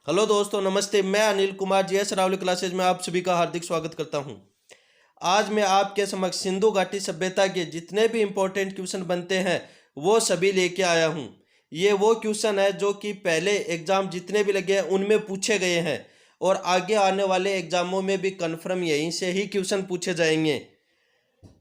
Hello दोस्तों, नमस्ते। मैं अनिल कुमार जीएस रावली क्लासेज में आप सभी का हार्दिक स्वागत करता हूं। आज मैं आपके समक्ष सिंधु घाटी सभ्यता के जितने भी इम्पोर्टेंट क्वेश्चन बनते हैं वो सभी लेके आया हूं। ये वो क्वेश्चन है जो कि पहले एग्जाम जितने भी लगे हैं उनमें पूछे गए हैं और आगे आने वाले एग्जामों में भी कन्फर्म यहीं से ही क्वेश्चन पूछे जाएंगे।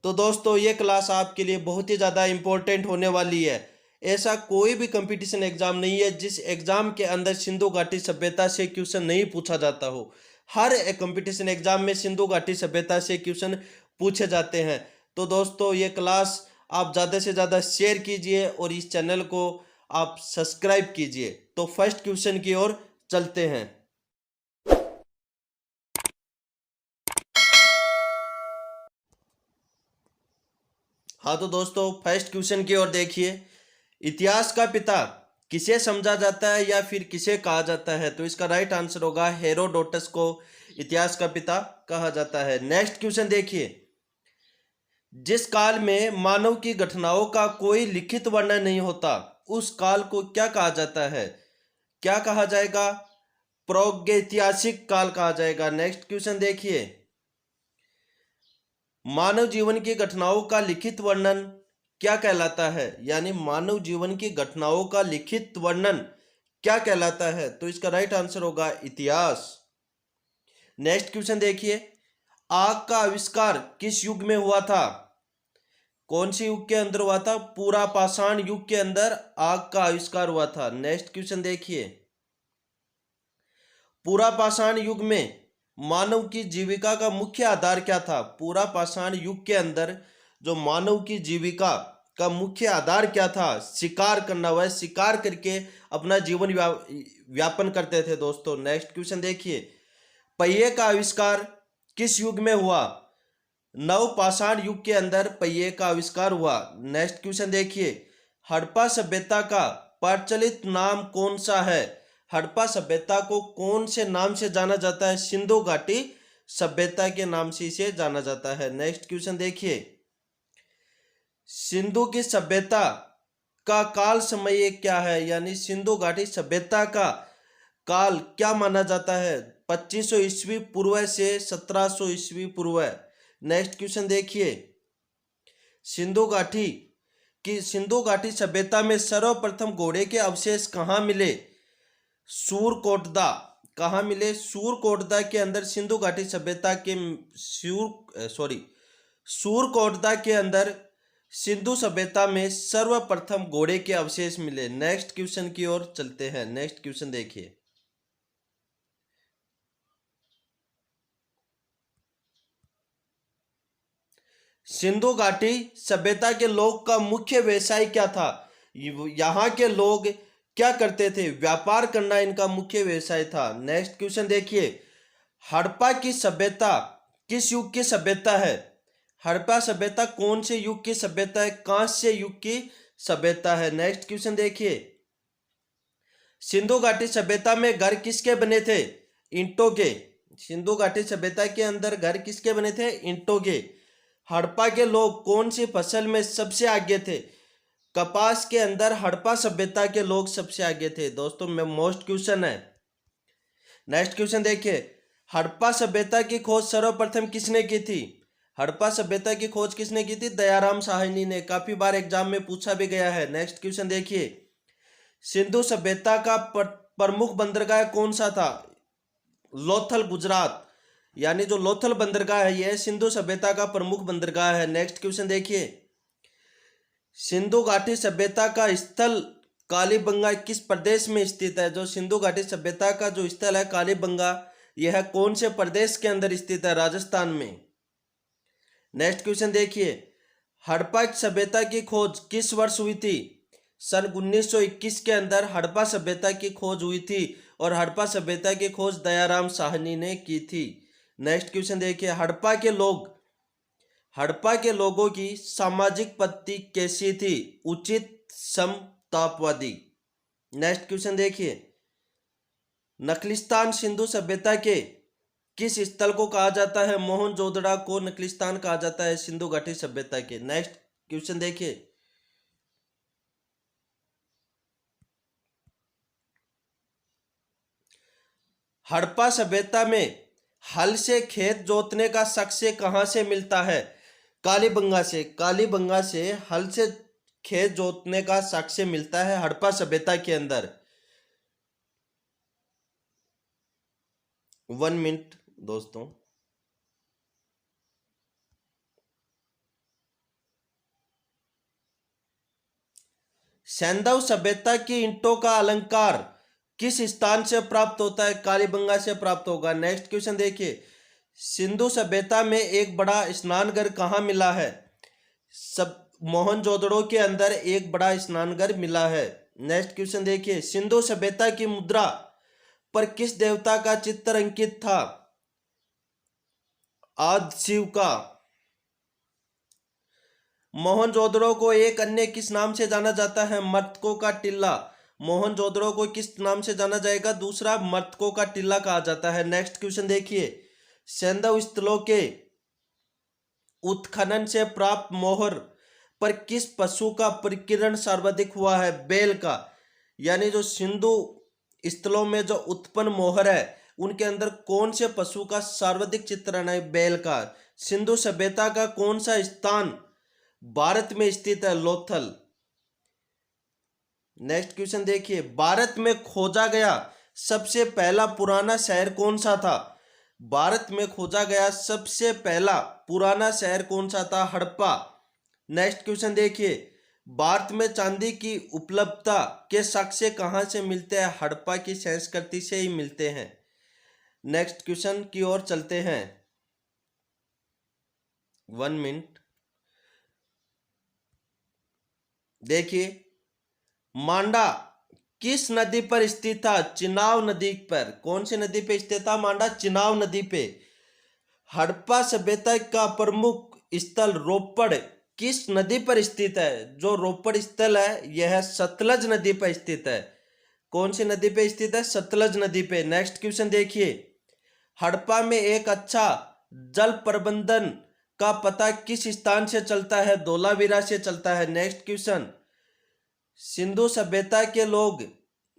तो दोस्तों, ये क्लास आपके लिए बहुत ही ज़्यादा इम्पोर्टेंट होने वाली है। ऐसा कोई भी कंपटीशन एग्जाम नहीं है जिस एग्जाम के अंदर सिंधु घाटी सभ्यता से क्वेश्चन नहीं पूछा जाता हो। हर एक कंपटीशन एग्जाम में सिंधु घाटी सभ्यता से क्वेश्चन पूछे जाते हैं। तो दोस्तों, ये क्लास आप ज़्यादा से ज़्यादा शेयर कीजिए और इस चैनल को आप सब्सक्राइब कीजिए। तो फर्स्ट क्वेश्चन की ओर चलते हैं। हाँ तो दोस्तों, फर्स्ट क्वेश्चन की ओर देखिए। इतिहास का पिता किसे समझा जाता है या फिर किसे कहा जाता है? तो इसका राइट आंसर होगा हेरोडोटस को इतिहास का पिता कहा जाता है। नेक्स्ट क्वेश्चन देखिए। जिस काल में मानव की घटनाओं का कोई लिखित वर्णन नहीं होता उस काल को क्या कहा जाता है? क्या कहा जाएगा? प्रागैतिहासिक काल कहा जाएगा। नेक्स्ट क्वेश्चन देखिए। मानव जीवन की घटनाओं का लिखित वर्णन क्या कहलाता है? यानी मानव जीवन की घटनाओं का लिखित वर्णन क्या कहलाता है? तो इसका राइट आंसर होगा इतिहास। नेक्स्ट क्वेश्चन देखिए। आग का आविष्कार किस युग में हुआ था? कौन से युग के अंदर हुआ था? पूरा पाषाण युग के अंदर आग का आविष्कार हुआ था। नेक्स्ट क्वेश्चन देखिए। पूरा पाषाण युग में मानव की जीविका का मुख्य आधार क्या था? पूरा पाषाण युग के अंदर जो मानव की जीविका का मुख्य आधार क्या था? शिकार करना। वह शिकार करके अपना जीवन व्यापन करते थे दोस्तों। नेक्स्ट क्वेश्चन देखिए। पहिए का आविष्कार किस युग में हुआ? नव पाषाण युग के अंदर पहिए का आविष्कार हुआ। नेक्स्ट क्वेश्चन देखिए। हड़प्पा सभ्यता का प्रचलित नाम कौन सा है? हड़प्पा सभ्यता को कौन से नाम से जाना जाता है? सिंधु घाटी सभ्यता के नाम से इसे जाना जाता है। नेक्स्ट क्वेश्चन देखिए। सिंधु की सभ्यता का काल समय क्या है? यानी सिंधु घाटी सभ्यता का काल क्या माना जाता है? 2500 ईस्वी पूर्व से 1700 ईस्वी पूर्व। नेक्स्ट क्वेश्चन देखिए। सिंधु घाटी सभ्यता में सर्वप्रथम घोड़े के अवशेष कहाँ मिले? सूरकोटदा। कहाँ मिले? सूरकोटदा के अंदर सिंधु घाटी सभ्यता के सूरकोटदा के अंदर सिंधु सभ्यता में सर्वप्रथम घोड़े के अवशेष मिले। नेक्स्ट क्वेश्चन की ओर चलते हैं। नेक्स्ट क्वेश्चन देखिए। सिंधु घाटी सभ्यता के लोग का मुख्य व्यवसाय क्या था? यहाँ के लोग क्या करते थे? व्यापार करना इनका मुख्य व्यवसाय था। नेक्स्ट क्वेश्चन देखिए। हड़प्पा की सभ्यता किस युग की सभ्यता है? हड़प्पा सभ्यता कौन से युग की सभ्यता है? कांस्य युग की सभ्यता है। नेक्स्ट क्वेश्चन देखिए। सिंधु घाटी सभ्यता में घर किसके बने थे? ईंटों के। सिंधु घाटी सभ्यता के अंदर घर किसके बने थे? ईंटों के। हड़प्पा के लोग कौन सी फसल में सबसे आगे थे? कपास के अंदर हड़प्पा सभ्यता के लोग सबसे आगे थे दोस्तों। में मोस्ट क्वेश्चन है। नेक्स्ट क्वेश्चन देखिए। हड़प्पा सभ्यता की खोज सर्वप्रथम किसने की थी? हड़प्पा सभ्यता की खोज किसने की थी? दयाराम साहनी ने। काफी बार एग्जाम में पूछा भी गया है। नेक्स्ट क्वेश्चन देखिए। सिंधु सभ्यता का प्रमुख बंदरगाह कौन सा था? लोथल, गुजरात। यानी जो लोथल बंदरगाह है यह सिंधु सभ्यता का प्रमुख बंदरगाह है। नेक्स्ट क्वेश्चन देखिए। सिंधु घाटी सभ्यता का स्थल कालीबंगा किस प्रदेश में स्थित है? जो सिंधु घाटी सभ्यता का जो स्थल है कालीबंगा, यह कौन से प्रदेश के अंदर स्थित है? राजस्थान में। नेक्स्ट क्वेश्चन देखिए। हड़प्पा सभ्यता की खोज किस वर्ष हुई थी? सन 1921 के अंदर हड़प्पा सभ्यता की खोज हुई थी और हड़प्पा सभ्यता की खोज दयाराम साहनी ने की थी। नेक्स्ट क्वेश्चन देखिए। हड़प्पा के लोगों की सामाजिक पद्धति कैसी थी? उचित, समतापवादी। नेक्स्ट क्वेश्चन देखिए। नखलिस्तान सिंधु सभ्यता के किस स्थल को कहा जाता है? मोहनजोदड़ो को नखलिस्तान कहा जाता है सिंधु घाटी सभ्यता के। नेक्स्ट क्वेश्चन देखिए। हड़प्पा सभ्यता में हल से खेत जोतने का साक्ष्य कहाँ से मिलता है? कालीबंगा से। कालीबंगा से हल से खेत जोतने का साक्ष्य मिलता है हड़प्पा सभ्यता के अंदर। 1 मिनट दोस्तों। सैंधव सभ्यता की ईंटों का अलंकार किस स्थान से प्राप्त होता है? कालीबंगा से प्राप्त होगा। नेक्स्ट क्वेश्चन देखिए, सिंधु सभ्यता में एक बड़ा स्नानघर कहाँ मिला है? सब मोहनजोदड़ो के अंदर एक बड़ा स्नानघर मिला है। नेक्स्ट क्वेश्चन देखिए, सिंधु सभ्यता की मुद्रा पर किस देवता का चित्र अंकित था? आदि शिव का। मोहनजोदड़ो को एक अन्य किस नाम से जाना जाता है? मर्तकों का टिल्ला। मोहनजोदड़ो को किस नाम से जाना जाएगा? दूसरा, मर्तकों का टिल्ला कहा जाता है। नेक्स्ट क्वेश्चन देखिए, सैंधव स्थलों के उत्खनन से प्राप्त मोहर पर किस पशु का प्रकीर्णन सर्वाधिक हुआ है? बैल का। यानी जो सिंधु स्थलों में जो उत्पन्न मोहर है उनके अंदर कौन से पशु का सर्वाधिक चित्रण है? बैल का। सिंधु सभ्यता का कौन सा स्थान भारत में स्थित है? लोथल। नेक्स्ट क्वेश्चन देखिए, भारत में खोजा गया सबसे पहला पुराना शहर कौन सा था? भारत में खोजा गया सबसे पहला पुराना शहर कौन सा था? हड़प्पा। नेक्स्ट क्वेश्चन देखिए, भारत में चांदी की उपलब्धता के साक्ष्य कहाँ से मिलते हैं? हड़प्पा की संस्कृति से ही मिलते हैं। नेक्स्ट क्वेश्चन की ओर चलते हैं। 1 मिनट देखिए, मांडा किस नदी पर स्थित था? चिनाब नदी पर। कौन सी नदी पे स्थित था मांडा? चिनाब नदी पे। हड़प्पा सभ्यता का प्रमुख स्थल रोपड़ किस नदी पर स्थित है? जो रोपड़ स्थल है यह सतलज नदी पर स्थित है। कौन सी नदी पे स्थित है? सतलज नदी पे। नेक्स्ट क्वेश्चन देखिए, हड़प्पा में एक अच्छा जल प्रबंधन का पता किस स्थान से चलता है? धोलावीरा से चलता है। नेक्स्ट क्वेश्चन, सिंधु सभ्यता के लोग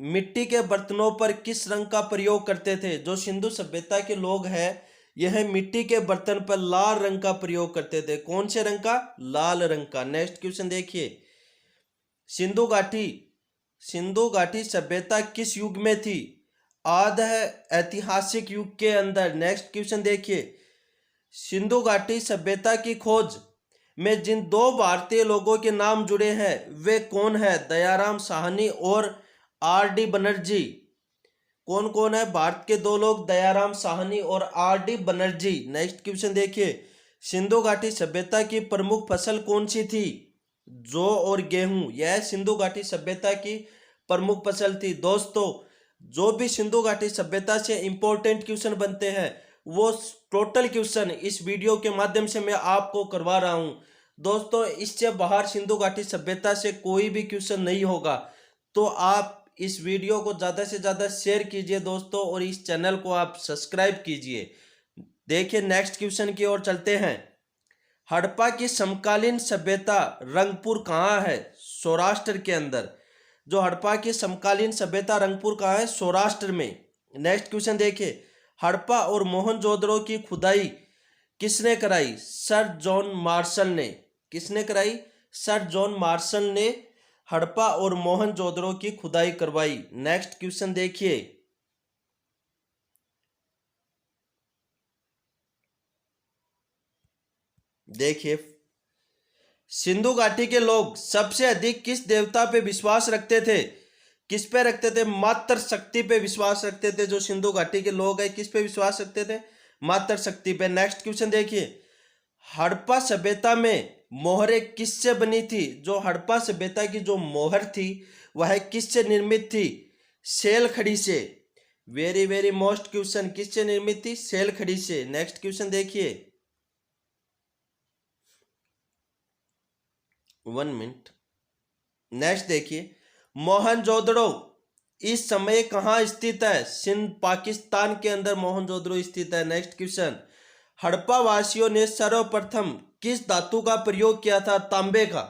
मिट्टी के बर्तनों पर किस रंग का प्रयोग करते थे? जो सिंधु सभ्यता के लोग हैं यह मिट्टी के बर्तन पर लाल रंग का प्रयोग करते थे। कौन से रंग का? लाल रंग का। नेक्स्ट क्वेश्चन देखिए, सिंधु घाटी सभ्यता किस युग में थी? आद्य ऐतिहासिक युग के अंदर। नेक्स्ट क्वेश्चन देखिए, सिंधु घाटी सभ्यता की खोज में जिन 2 भारतीय लोगों के नाम जुड़े हैं वे कौन है? दयाराम साहनी और आर.डी. बनर्जी। कौन कौन है भारत के 2 लोग? दयाराम साहनी और आर.डी. बनर्जी। नेक्स्ट क्वेश्चन देखिए, सिंधु घाटी सभ्यता की प्रमुख फसल कौन सी थी? जौ और गेहूं। यह सिंधु घाटी सभ्यता की प्रमुख फसल थी। दोस्तों, जो भी सिंधु घाटी सभ्यता से इंपॉर्टेंट क्वेश्चन बनते हैं वो टोटल क्वेश्चन इस वीडियो के माध्यम से मैं आपको करवा रहा हूं। दोस्तों, इससे बाहर सिंधु घाटी सभ्यता से कोई भी क्वेश्चन नहीं होगा, तो आप इस वीडियो को ज़्यादा से ज़्यादा शेयर कीजिए दोस्तों, और इस चैनल को आप सब्सक्राइब कीजिए। देखिए, नेक्स्ट क्वेश्चन की ओर चलते हैं। हड़प्पा की समकालीन सभ्यता रंगपुर कहाँ है? सौराष्ट्र के अंदर। जो हड़प्पा की समकालीन सभ्यता रंगपुर कहाँ है? सौराष्ट्र में। नेक्स्ट क्वेश्चन देखिए, हड़प्पा और मोहनजोदड़ो की खुदाई किसने कराई? सर जॉन मार्शल ने। किसने कराई? सर जॉन मार्शल ने हड़प्पा और मोहनजोदड़ो की खुदाई करवाई। नेक्स्ट क्वेश्चन देखिए, सिंधु घाटी के लोग सबसे अधिक किस देवता पे विश्वास रखते थे? किस पे रखते थे? मातृ शक्ति पे विश्वास रखते थे। जो सिंधु घाटी के लोग हैं किस पे विश्वास रखते थे? मातृ शक्ति पे। नेक्स्ट क्वेश्चन देखिए, हड़प्पा सभ्यता में मोहरें किससे बनी थी? जो हड़प्पा सभ्यता की जो मोहर थी वह किससे निर्मित थी? सेल खड़ी से। वेरी वेरी मोस्ट क्वेश्चन, किससे निर्मित थी? सेल खड़ी से। नेक्स्ट क्वेश्चन देखिए, 1 मिनट। नेक्स्ट देखिए, मोहनजोदड़ो इस समय कहाँ स्थित है? सिंध पाकिस्तान के अंदर मोहनजोदड़ो स्थित है। नेक्स्ट क्वेश्चन, हड़प्पा वासियों ने सर्वप्रथम किस धातु का प्रयोग किया था? तांबे का।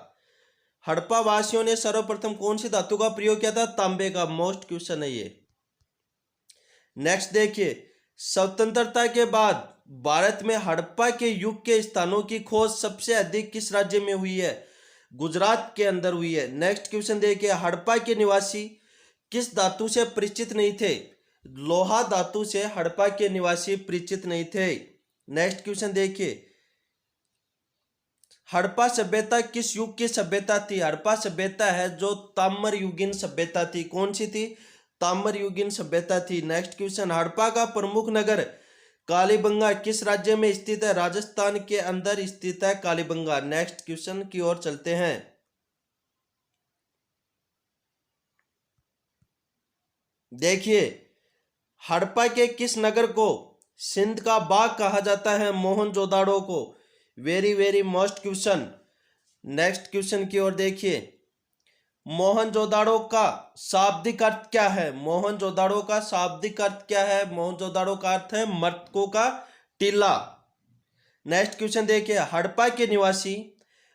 हड़प्पा वासियों ने सर्वप्रथम कौन सी धातु का प्रयोग किया था? तांबे का। मोस्ट क्वेश्चन है ये। नेक्स्ट देखिए, स्वतंत्रता के बाद भारत में हड़प्पा के युग के स्थानों की खोज सबसे अधिक किस राज्य में हुई है? गुजरात के अंदर हुई है। नेक्स्ट क्वेश्चन देखिए, हड़प्पा के निवासी किस धातु से परिचित नहीं थे? लोहा धातु से हड़प्पा के निवासी परिचित नहीं थे। नेक्स्ट क्वेश्चन देखिए, हड़प्पा सभ्यता किस युग की सभ्यता थी? हड़प्पा सभ्यता है जो ताम्र युगीन सभ्यता थी। कौन सी थी? ताम्र युगीन सभ्यता थी। नेक्स्ट क्वेश्चन, हड़प्पा का प्रमुख नगर कालीबंगा किस राज्य में स्थित है? राजस्थान के अंदर स्थित है कालीबंगा। नेक्स्ट क्वेश्चन की ओर चलते हैं। देखिए, हड़प्पा के किस नगर को सिंध का बाग कहा जाता है? मोहनजोदाड़ो को। Very very most question. Next question की ओर देखिए, मोहनजोदाड़ो का शाब्दिक अर्थ क्या है? मोहनजोदाड़ो का शाब्दिक अर्थ क्या है? मोहनजोदाड़ो का अर्थ है मृतकों का टीला। नेक्स्ट क्वेश्चन देखिए, हड़प्पा के निवासी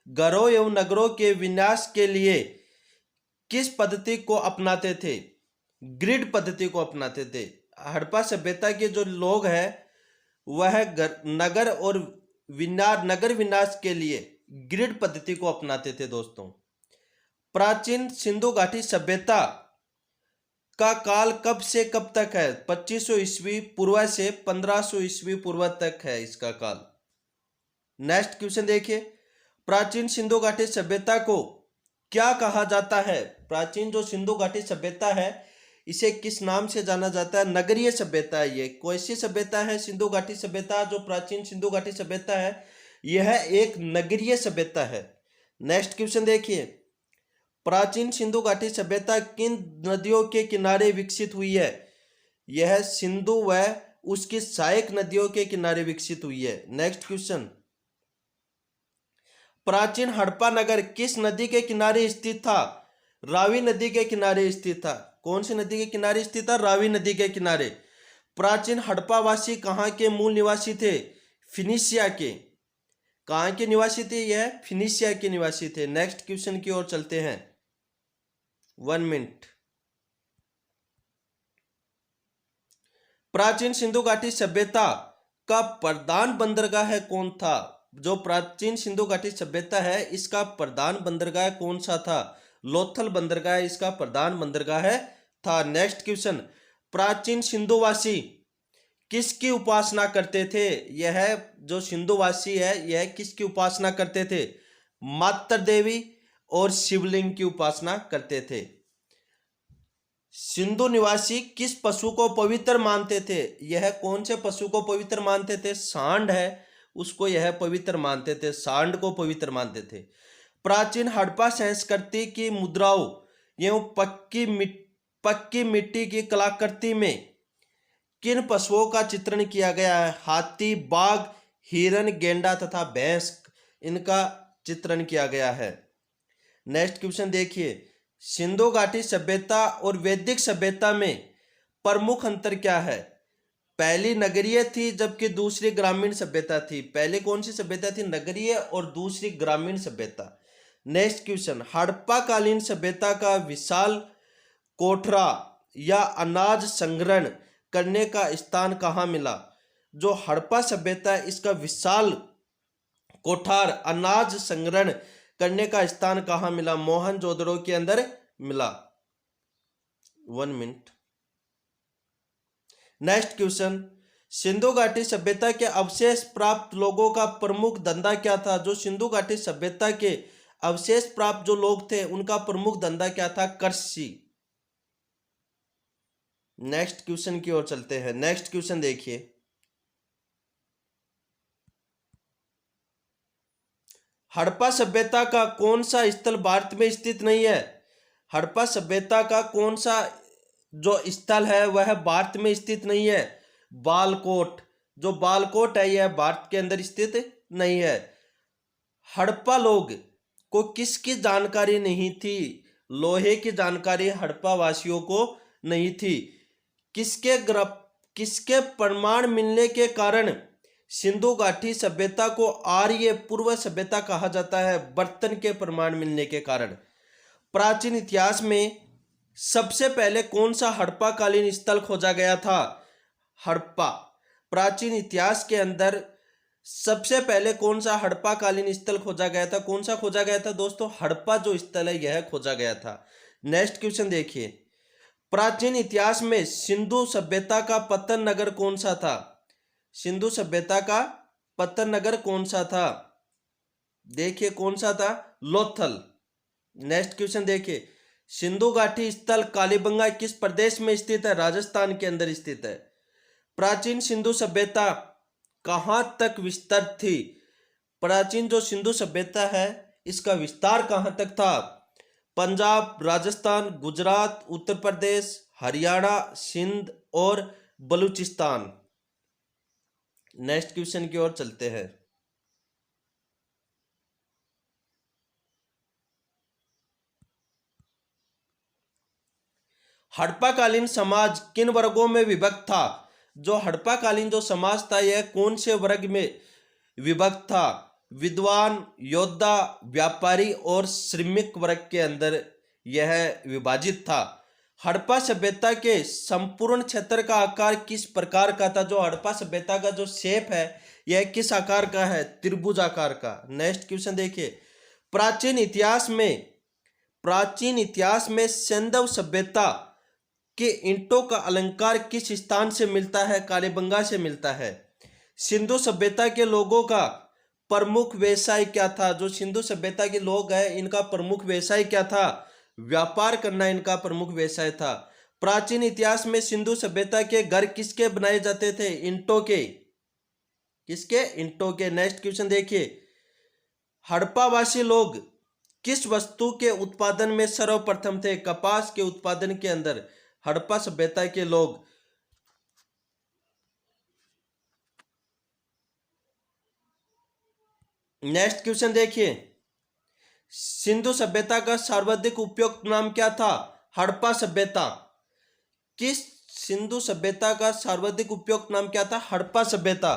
घरों एवं नगरों के विन्यास के लिए किस पद्धति को अपनाते थे? ग्रिड पद्धति को अपनाते थे। हड़प्पा सभ्यता के जो लोग हैं वह नगर और नगर विन्यास के लिए ग्रिड पद्धति को अपनाते थे। दोस्तों, प्राचीन सिंधु घाटी सभ्यता का काल कब से कब तक है? 2500 ईस्वी पूर्व से 1500 ईस्वी पूर्व तक है इसका काल। नेक्स्ट क्वेश्चन देखिए, प्राचीन सिंधु घाटी सभ्यता को क्या कहा जाता है? प्राचीन जो सिंधु घाटी सभ्यता है इसे किस नाम से जाना जाता है? नगरीय सभ्यता है। ये कैसी सभ्यता है? सिंधु घाटी सभ्यता, जो प्राचीन सिंधु घाटी सभ्यता है यह एक नगरीय सभ्यता है। नेक्स्ट क्वेश्चन देखिए, प्राचीन सिंधु घाटी सभ्यता किन नदियों के किनारे विकसित हुई है? यह सिंधु व उसकी सहायक नदियों के किनारे विकसित हुई है। नेक्स्ट क्वेश्चन, प्राचीन हड़प्पा नगर किस नदी के किनारे स्थित था? रावी नदी के किनारे स्थित था। कौन सी नदी के किनारे स्थित था? रावी नदी के किनारे। प्राचीन हड़प्पावासी कहाँ के मूल निवासी थे? फिनिशिया के। कहाँ के निवासी थे? यह फिनिशिया के निवासी थे। नेक्स्ट क्वेश्चन की ओर चलते हैं। 1 मिनट। प्राचीन सिंधु घाटी सभ्यता का प्रधान बंदरगाह कौन था? जो प्राचीन सिंधु घाटी सभ्यता है इसका प्रधान बंदरगाह कौन सा था? लोथल बंदरगाह इसका प्रधान बंदरगाह था। नेक्स्ट क्वेश्चन, प्राचीन सिंधुवासी किसकी उपासना करते थे? यह जो सिंधुवासी है यह किसकी उपासना करते थे? मातृ देवी और शिवलिंग की उपासना करते थे। सिंधु निवासी किस पशु को पवित्र मानते थे? यह कौन से पशु को पवित्र मानते थे? सांड है उसको यह पवित्र मानते थे, सांड को पवित्र मानते थे। प्राचीन हड़प्पा संस्कृति की मुद्राओं एवं पक्की मिट्टी की कलाकृति में किन पशुओं का चित्रण किया गया है? हाथी, बाघ, हिरन, गेंडा तथा भैंस, इनका चित्रण किया गया है। नेक्स्ट क्वेश्चन देखिए, सिंधु घाटी सभ्यता और वैदिक सभ्यता में प्रमुख अंतर क्या है? पहली नगरीय थी जबकि दूसरी ग्रामीण सभ्यता थी। पहले कौन सी सभ्यता थी? नगरीय, और दूसरी ग्रामीण सभ्यता। नेक्स्ट क्वेश्चन, हड़प्पा कालीन सभ्यता का विशाल कोठरा या अनाज संग्रहण करने का स्थान कहाँ मिला? जो हड़प्पा सभ्यता है इसका विशाल कोठार अनाज संग्रहण करने का स्थान कहाँ मिला? मोहनजोदड़ो के अंदर मिला। 1 मिनट। नेक्स्ट क्वेश्चन, सिंधु घाटी सभ्यता के अवशेष प्राप्त लोगों का प्रमुख धंधा क्या था? जो सिंधु घाटी सभ्यता के अवशेष प्राप्त जो लोग थे उनका प्रमुख धंधा क्या था? कृषि। नेक्स्ट क्वेश्चन की ओर चलते हैं। नेक्स्ट क्वेश्चन देखिए, हड़प्पा सभ्यता का कौन सा स्थल भारत में स्थित नहीं है? हड़प्पा सभ्यता का कौन सा जो स्थल है वह भारत में स्थित नहीं है? बालकोट। जो बालकोट है यह भारत के अंदर स्थित नहीं है। हड़प्पा लोग को किसकी जानकारी नहीं थी? लोहे की जानकारी हड़प्पा वासियों को नहीं थी। किसके प्रमाण मिलने के कारण सिंधु घाटी सभ्यता को आर्य पूर्व सभ्यता कहा जाता है? बर्तन के प्रमाण मिलने के कारण। प्राचीन इतिहास में सबसे पहले कौन सा हड़प्पा कालीन स्थल खोजा गया था? हड़प्पा। प्राचीन इतिहास के अंदर सबसे पहले कौन सा हड़प्पा कालीन स्थल खोजा गया था? कौन सा खोजा गया था दोस्तों? हड़प्पा जो स्थल है यह खोजा गया था। नेक्स्ट क्वेश्चन देखिए, प्राचीन इतिहास में सिंधु सभ्यता का पतन नगर कौन सा था? सिंधु सभ्यता का पतन नगर कौन सा था? देखिए कौन सा था? लोथल। नेक्स्ट क्वेश्चन देखिए, सिंधु घाटी स्थल कालीबंगा किस प्रदेश में स्थित है? राजस्थान के अंदर स्थित है। प्राचीन सिंधु सभ्यता कहां तक विस्तृत थी? प्राचीन जो सिंधु सभ्यता है इसका विस्तार कहां तक था? पंजाब, राजस्थान, गुजरात, उत्तर प्रदेश, हरियाणा, सिंध और बलूचिस्तान। नेक्स्ट क्वेश्चन की ओर चलते हैं। हड़प्पाकालीन समाज किन वर्गों में विभक्त था? जो हड़प्पाकालीन जो समाज था यह कौन से वर्ग में विभक्त था? विद्वान, योद्धा, व्यापारी और श्रमिक वर्ग के अंदर यह विभाजित था। हड़प्पा सभ्यता के संपूर्ण क्षेत्र का आकार किस प्रकार का था? जो हड़प्पा सभ्यता का जो शेप है यह किस आकार का है? त्रिभुज आकार का। नेक्स्ट क्वेश्चन देखिए, प्राचीन इतिहास में सिंधु सभ्यता के ईंटों का अलंकार किस स्थान से मिलता है? कालीबंगा से मिलता है। सिंधु सभ्यता के लोगों का प्रमुख व्यवसाय क्या था? जो सिंधु सभ्यता के लोग हैं इनका प्रमुख व्यवसाय क्या था? व्यापार करना इनका प्रमुख व्यवसाय था। प्राचीन इतिहास में सिंधु सभ्यता के घर किसके बनाए जाते थे? ईंटों के। किसके? ईंटों के। नेक्स्ट क्वेश्चन देखिए, हड़प्पावासी लोग किस वस्तु के उत्पादन में सर्वप्रथम थे? कपास के उत्पादन के अंदर हड़प्पा सभ्यता के लोग। नेक्स्ट क्वेश्चन देखिए, सिंधु सभ्यता का सर्वाधिक उपयुक्त नाम क्या था? हड़प्पा सभ्यता। किस सिंधु सभ्यता का सर्वाधिक उपयुक्त नाम क्या था? हड़प्पा सभ्यता।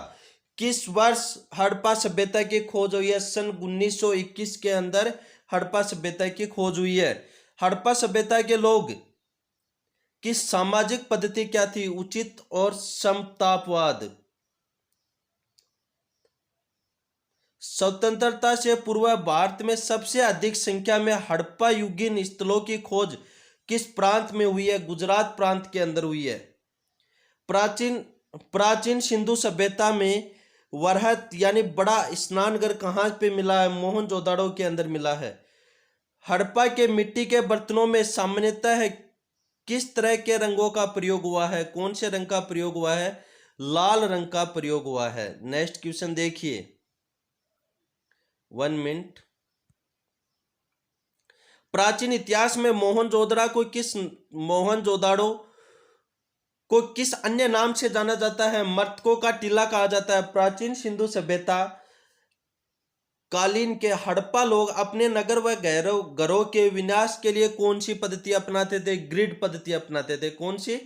किस वर्ष हड़प्पा सभ्यता की खोज हुई है? सन 1921 के अंदर हड़प्पा सभ्यता की खोज हुई है। हड़प्पा सभ्यता के लोग की सामाजिक पद्धति क्या थी? उचित और समतावाद। स्वतंत्रता से पूर्व भारत में सबसे अधिक संख्या में हड़प्पा युगीन स्थलों की खोज किस प्रांत में हुई है? गुजरात प्रांत के अंदर हुई है। प्राचीन सिंधु सभ्यता में वरहत यानी बड़ा स्नानघर कहाँ पे मिला है? मोहनजोदाड़ो के अंदर मिला है। हड़प्पा के मिट्टी के बर्तनों में सामान्यतः किस तरह के रंगों का प्रयोग हुआ है? कौन से रंग का प्रयोग हुआ है? लाल रंग का प्रयोग हुआ है। नेक्स्ट क्वेश्चन देखिए, 1 मिनट। प्राचीन इतिहास में मोहनजोदाड़ो को किस अन्य नाम से जाना जाता है? मृतकों का टीला कहा जाता है। प्राचीन सिंधु सभ्यता कालीन के हड़प्पा लोग अपने नगर व घरों के विनाश के लिए कौन सी पद्धति अपनाते थे? ग्रिड पद्धति अपनाते थे। कौन सी?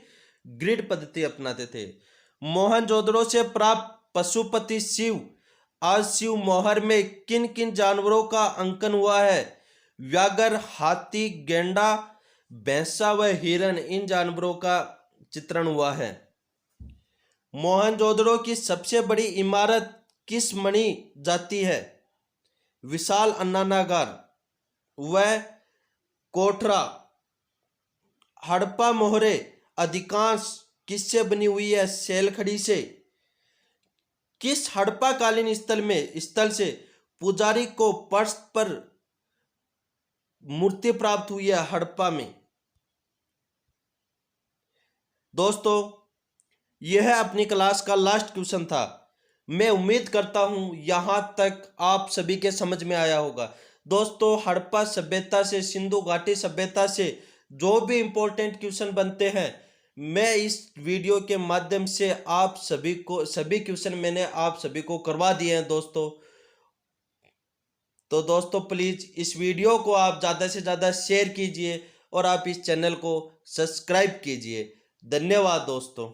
ग्रिड पद्धति अपनाते थे। मोहनजोदड़ो से प्राप्त पशुपति शिव आज शिव मोहर में किन किन जानवरों का अंकन हुआ है? व्याघ्र, हाथी, गेंडा, भैंसा व हिरण, इन जानवरों का चित्रण हुआ है। मोहनजोदड़ो की सबसे बड़ी इमारत किस मानी जाती है? विशाल अन्नानागार व कोठरा। हड़प्पा मोहरे अधिकांश किससे बनी हुई है? शैलखड़ी से। किस हड़प्पा कालीन स्थल से पुजारी को पर्स पर मूर्ति प्राप्त हुई है? हड़प्पा में। दोस्तों यह अपनी क्लास का लास्ट क्वेश्चन था। मैं उम्मीद करता हूं यहां तक आप सभी के समझ में आया होगा। दोस्तों हड़प्पा सभ्यता से, सिंधु घाटी सभ्यता से जो भी इंपॉर्टेंट क्वेश्चन बनते हैं मैं इस वीडियो के माध्यम से आप सभी क्वेश्चन मैंने आप सभी को करवा दिए हैं दोस्तों। तो दोस्तों प्लीज़ इस वीडियो को आप ज़्यादा से ज़्यादा शेयर कीजिए और आप इस चैनल को सब्सक्राइब कीजिए। धन्यवाद दोस्तों।